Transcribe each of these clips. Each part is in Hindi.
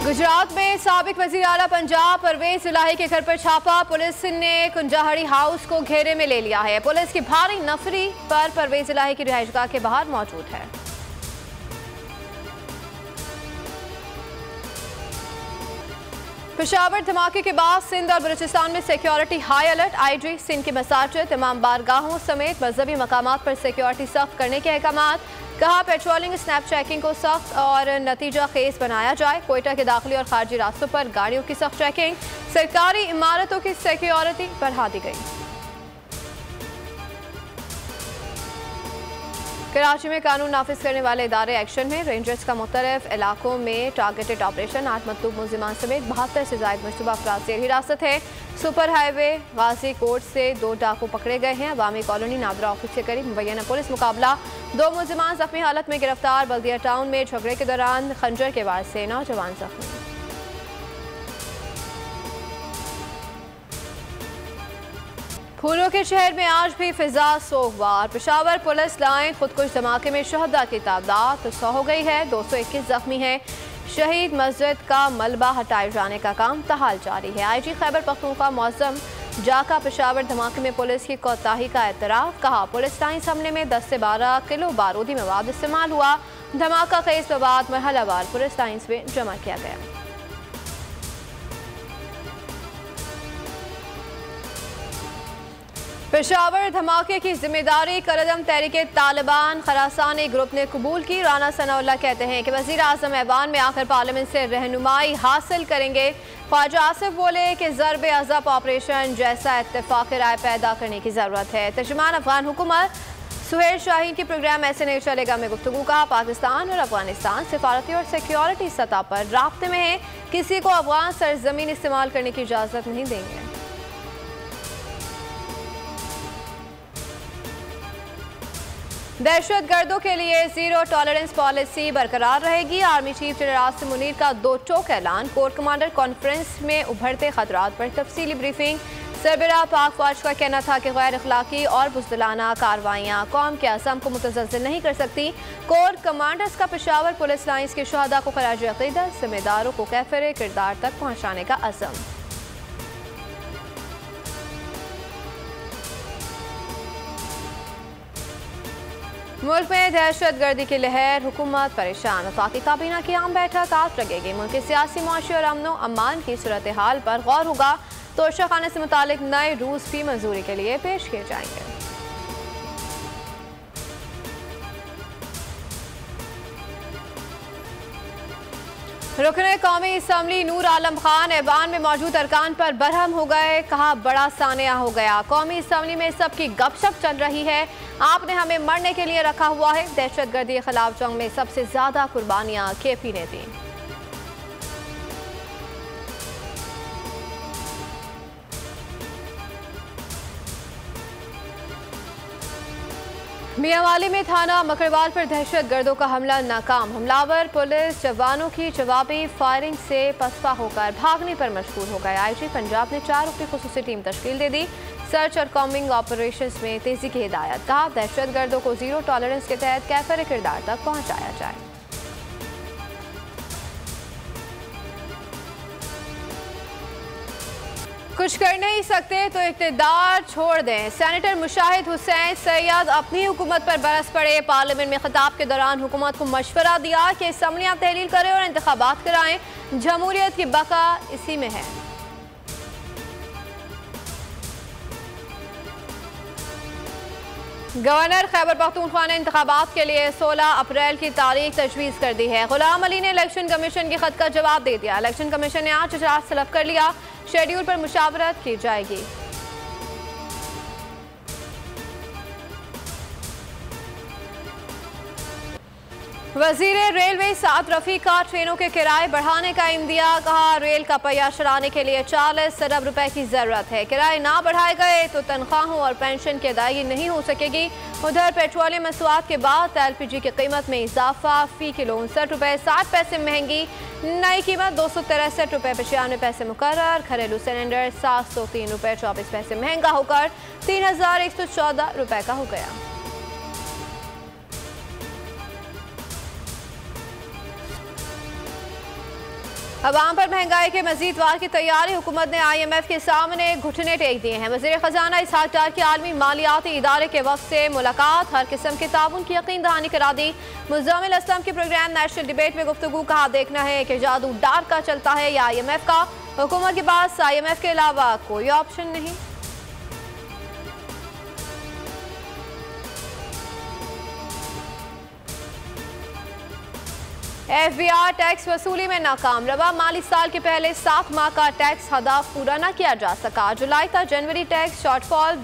गुजरात में साबिक वज़ीर आला पंजाब परवेज इलाही के घर पर छापा। पुलिस ने कुंजाहड़ी हाउस को घेरे में ले लिया है। पुलिस की भारी नफरी पर परवेज इलाही की रिहाइशगाह के बाहर मौजूद है। पेशावर धमाके के बाद सिंध और बलूचिस्तान में security high alert. IG Sindh की मसाजिद, तमाम बारगाहों समेत मजहबी मकामात पर सिक्योरिटी सख्त करने के अहकाम। कहा पेट्रोलिंग स्नैप चेकिंग को सख्त और नतीजा खेज बनाया जाए। कोयटा के दाखिली और खारजी रास्तों पर गाड़ियों की सख्त चेकिंग। सरकारी इमारतों की सिक्योरिटी बढ़ा दी गई। कराची में कानून नाफिज करने वाले इदारे एक्शन में। रेंजर्स का मुख्तलिफ इलाकों में टारगेटेड ऑपरेशन। 8 मतलूब मुलजिमान समेत 72 से ज्यादा मशतूबा अफराद जेर हिरासत है। सुपर हाईवे गाजी कोट से 2 डाकू पकड़े गए हैं। अवामी कॉलोनी नादरा ऑफिस के करीब मुबैना पुलिस मुकाबला। 2 मुलजिमान जख्मी हालत में गिरफ्तार। बल्दिया टाउन में झगड़े के दौरान खंजर के वार से नौजवान जख्मी। फूलों के शहर में आज भी फिजा सोगवार। पेशावर पुलिस लाइन खुदकुश धमाके में शहदा की तादाद 100 हो गई है। 221 जख्मी हैं। शहीद मस्जिद का मलबा हटाए जाने का काम तहाल जारी है। IG खैबर पख्तूनख्वा मौसम जाका पेशावर धमाके में पुलिस की कोताही का एतराफ। कहा पुलिस लाइन हमले में 10 से 12 किलो बारूदी मवाद इस्तेमाल हुआ। धमाका खेज मवाद मरहलावार पुलिस लाइन में जमा किया गया। पेशावर धमाके की जिम्मेदारी करदम तहरीके तालिबान खरासानी ग्रुप ने कबूल की। राना सनाउल्लाह कहते हैं कि वज़ीर आज़म ऐवान में आकर पार्लियामेंट से रहनुमाई हासिल करेंगे। ख्वाजा आसिफ बोले कि ज़रबे अज़ब ऑपरेशन जैसा इत्तेफाक राय पैदा करने की ज़रूरत है। तर्जुमान अफगान हुकूमत सुहेल शाहीन की प्रोग्राम ऐसे नहीं चलेगा में गुफ्तगू। कहा पाकिस्तान और अफगानिस्तान सिफारती और सिक्योरिटी सतह पर राब्ते में है। किसी को अफगान सरजमीन इस्तेमाल करने की इजाज़त नहीं देंगे। दहशतगर्दों के लिए जीरो टॉलरेंस पॉलिसी बरकरार रहेगी। Army chief general Asim Munir का 2 टोक ऐलान। कोर कमांडर कॉन्फ्रेंस में उभरते खतरात पर तफसीली ब्रीफिंग। सरबराह पाक फौज का कहना था कि गैर अखलाकी और बुज़दिलाना कार्रवाइयाँ कौम के अज़म को मुतज़लज़ल नहीं कर सकती। कोर कमांडर्स का पेशावर पुलिस लाइन्स के शहदा को खराज अक़ीदत, जिम्मेदारों को कैफ़र किरदार तक पहुँचाने का अज़म। मुल्क में दहशतगर्दी की लहर, हुकूमत परेशान। वफाकी काबीना की आम बैठक आज लगेगी। मुल्क के सियासी, मुआशी और अमन अमान की सूरत हाल पर गौर होगा। तोशाखाने से मुतालिक नए रूल्स भी मंजूरी के लिए पेश किए जाएंगे। रुकने कौमी असम्बली नूर आलम खान ऐवान में मौजूद अरकान पर बरहम हो गए। कहा बड़ा सानिया हो गया। कौमी असम्बली में सबकी गपशप चल रही है। आपने हमें मरने के लिए रखा हुआ है। दहशतगर्दी के खिलाफ जंग में सबसे ज्यादा कुर्बानियां KP ने दी। मियांवाली में थाना मकरवाल पर दहशतगर्दों का हमला नाकाम। हमलावर पुलिस जवानों की जवाबी फायरिंग से पसपा होकर भागने पर मजबूर हो गए। IG पंजाब ने 4 रुपये खुसूसी टीम तश्कील दे दी। सर्च और कॉम्बिंग ऑपरेशंस में तेजी की हिदायत। कहा दहशतगर्दों को जीरो टॉलरेंस के तहत कैफर किरदार तक पहुंचाया जाए। कुछ कर नहीं सकते तो इक़्तिदार छोड़ दें। सेनेटर मुशाहिद हुसैन सैयद अपनी हुकूमत पर बरस पड़े। पार्लियामेंट में खिताब के दौरान हुकूमत को मशवरा दिया कि असम्बलियाँ तहलील करें और इंतखाबात कराएं। जमहूरियत की बका इसी में है। गवर्नर खैबर पख्तूनख्वा ने इंतखाबात के लिए 16 अप्रैल की तारीख तजवीज़ कर दी है। गुलाम अली ने इलेक्शन कमीशन के खत का जवाब दे दिया। इलेक्शन कमीशन ने आज इजलास तलब कर लिया। शेड्यूल पर मुशावरत की जाएगी। वजीर रेलवे साद रफी का ट्रेनों के किराए बढ़ाने का इंदिया। कहा रेल का पहिया चलाने के लिए 40 अरब रुपए की जरूरत है। किराए ना बढ़ाए गए तो तनख्वाहों और पेंशन की अदायगी नहीं हो सकेगी। उधर पेट्रोलियम मसवाद के बाद LPG की कीमत में इजाफा। फी किलो 59 रुपए 60 पैसे महंगी। नई कीमत 263 रुपए 95 पैसे मुकर्रर। घरेलू सिलेंडर 703 रुपए 24 पैसे महंगा होकर 3114 रुपए का हो गया। अवाम पर महंगाई के मजीद वार की तैयारी, हुकूमत ने IMF के सामने घुटने टेक दिए हैं। वज़ीर खजाना इसहाक डार की आलमी मालियाती इदारे के वफ़द से मुलाकात, हर किस्म के ताउन की यकीन दहानी करा दी। मुज़म्मिल असलम के प्रोग्राम नेशनल डिबेट में गुफ्तगू, कहा देखना है कि जादू डार का चलता है या IMF का। हुकूमत के पास IMF के अलावा कोई ऑप्शन नहीं। FBI टैक्स वसूली में नाकाम, रवा माली साल के पहले 7 माह का टैक्स हदाफ पूरा न किया जा सका। जुलाई तक जनवरी टैक्स शॉर्टफॉल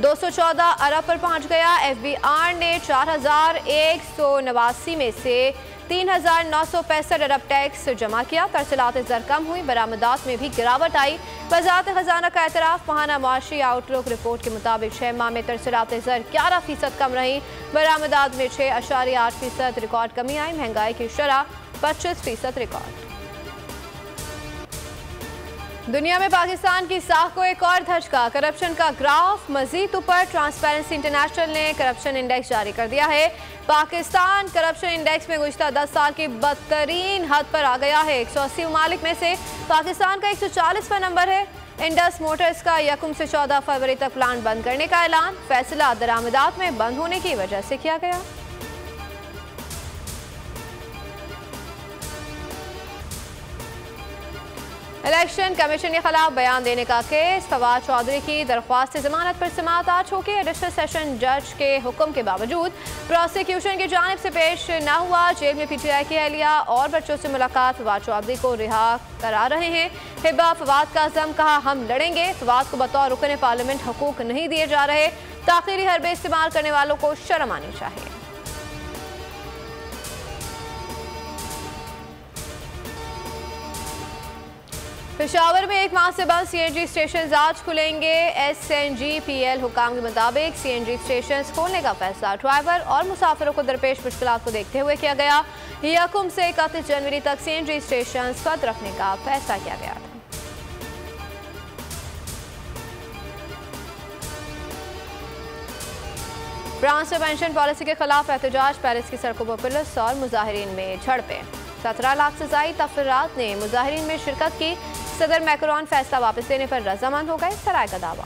214 अरब पर पहुंच गया। FBI ने 4189 में से 3965 अरब टैक्स जमा किया। तरसीलात ज़र कम हुई, बरामदात में भी गिरावट आई। वज़ारत खजाना का एतराफ़, माहाना माशी आउटलुक रिपोर्ट के मुताबिक 6 माह में तरसीलात ज़र 11% कम रही। बरामदात में 6.8% रिकॉर्ड कमी आई। महंगाई की शरह 25% रिकॉर्ड। दुनिया में पाकिस्तान की साख को एक और धचका, करप्शन का ग्राफ मजीद ऊपर। ट्रांसपेरेंसी इंटरनेशनल ने करप्शन इंडेक्स जारी कर दिया है। पाकिस्तान करप्शन इंडेक्स में गुज़िश्ता 10 साल की बदतरीन हद पर आ गया है। 180 ममालिक में से पाकिस्तान का 140वां नंबर है। इंडस मोटर्स का 1 से 14 फरवरी तक प्लांट बंद करने का ऐलान, फैसला दरामदात में बंद होने की वजह से किया गया। इलेक्शन कमीशन के खिलाफ बयान देने का केस, फवाद चौधरी की दरख्वास्त जमानत पर समाअत आज होगी। एडिशनल सेशन जज के हुक्म के बावजूद प्रोसिक्यूशन की जानिब से पेश न हुआ। जेल में PTI की अहलिया और बच्चों से मुलाकात, फवाद चौधरी को रिहा करा रहे हैं। हिबा फवाद का अज़म, कहा हम लड़ेंगे। फवाद को बतौर रुकन पार्लियामेंट हकूक नहीं दिए जा रहे। ताख़ीरी हरबे इस्तेमाल करने वालों को शर्म आनी चाहिए। पेशावर में 1 माह से बंद CNG स्टेशन आज खुलेंगे। SNGPL हुकाम के मुताबिक CNG स्टेशन खोलने का फैसला ड्राइवर और मुसाफिरों को दरपेश मुश्किलात को देखते हुए किया गया। 1 से 31 जनवरी तक CNG स्टेशन बंद रखने का फैसला किया गया था। फ्रांस में पेंशन पॉलिसी के खिलाफ एहतजाज, पेरिस की सड़कों पर पुलिस और मुजाहिरीन में झड़पें। 17 लाख से ज़ायद तफरीरात ने मुजाहिरीन में शिरकत की। सदर मैक्रोन फैसला वापस लेने पर रजामंद हो गए, सराय का दावा।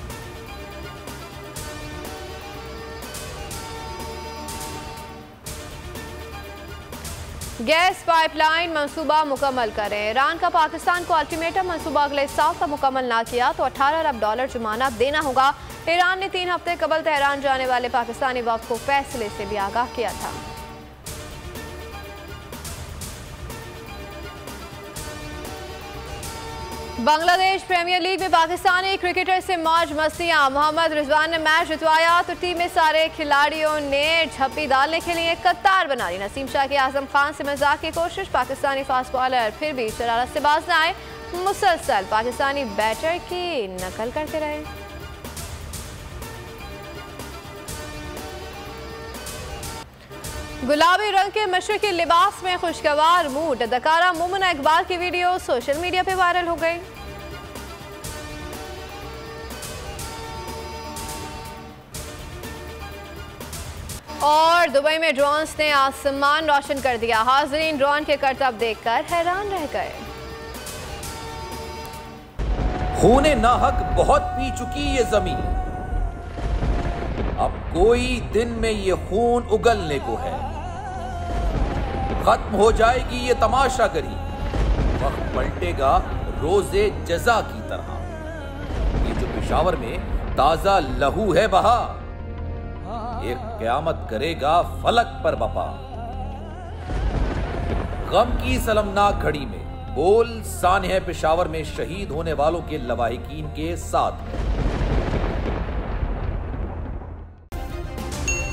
गैस पाइपलाइन मंसूबा मुकम्मल करें। ईरान का पाकिस्तान को अल्टीमेटम, मंसूबा अगले साल तक मुकम्मल ना किया तो 18 अरब डॉलर जुर्माना देना होगा। ईरान ने 3 हफ्ते कबल तेहरान जाने वाले पाकिस्तानी वफ्द को फैसले से भी आगाह किया था। बांग्लादेश प्रीमियर लीग में पाकिस्तानी क्रिकेटर से मौज मस्तियां। मोहम्मद रिजवान ने मैच जितवाया तो टीम में सारे खिलाड़ियों ने झप्पी डालने के लिए कतार बना ली। नसीम शाह की आजम खान से मजाक की कोशिश, पाकिस्तानी फास्ट बॉलर फिर भी शरारत से बाज न आए। मुसलसल पाकिस्तानी बैटर की नकल करते रहे। गुलाबी रंग के मशरकी लिबास में खुशगवार मूड, अदाकारा मोमिना इकबाल की वीडियो सोशल मीडिया पे वायरल हो गई। और दुबई में ड्रोन्स ने आसमान रोशन कर दिया। हाज़रीन ड्रोन के करतब देखकर हैरान रह गए। खूने नाहक बहुत पी चुकी ये जमीन, अब कोई दिन में ये खून उगलने को है। खत्म हो जाएगी ये तमाशागरी, वक्त पलटेगा रोजे जजा की तरह। ये जो पेशावर में ताजा लहू है बहा, एक क़यामत करेगा फलक पर बपा। गम की सलमनाक घड़ी में बोल सानह पेशावर में शहीद होने वालों के लवाहिकीन के साथ।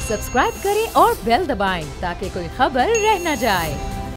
सब्सक्राइब करें और बेल दबाएं ताकि कोई खबर रह न जाए।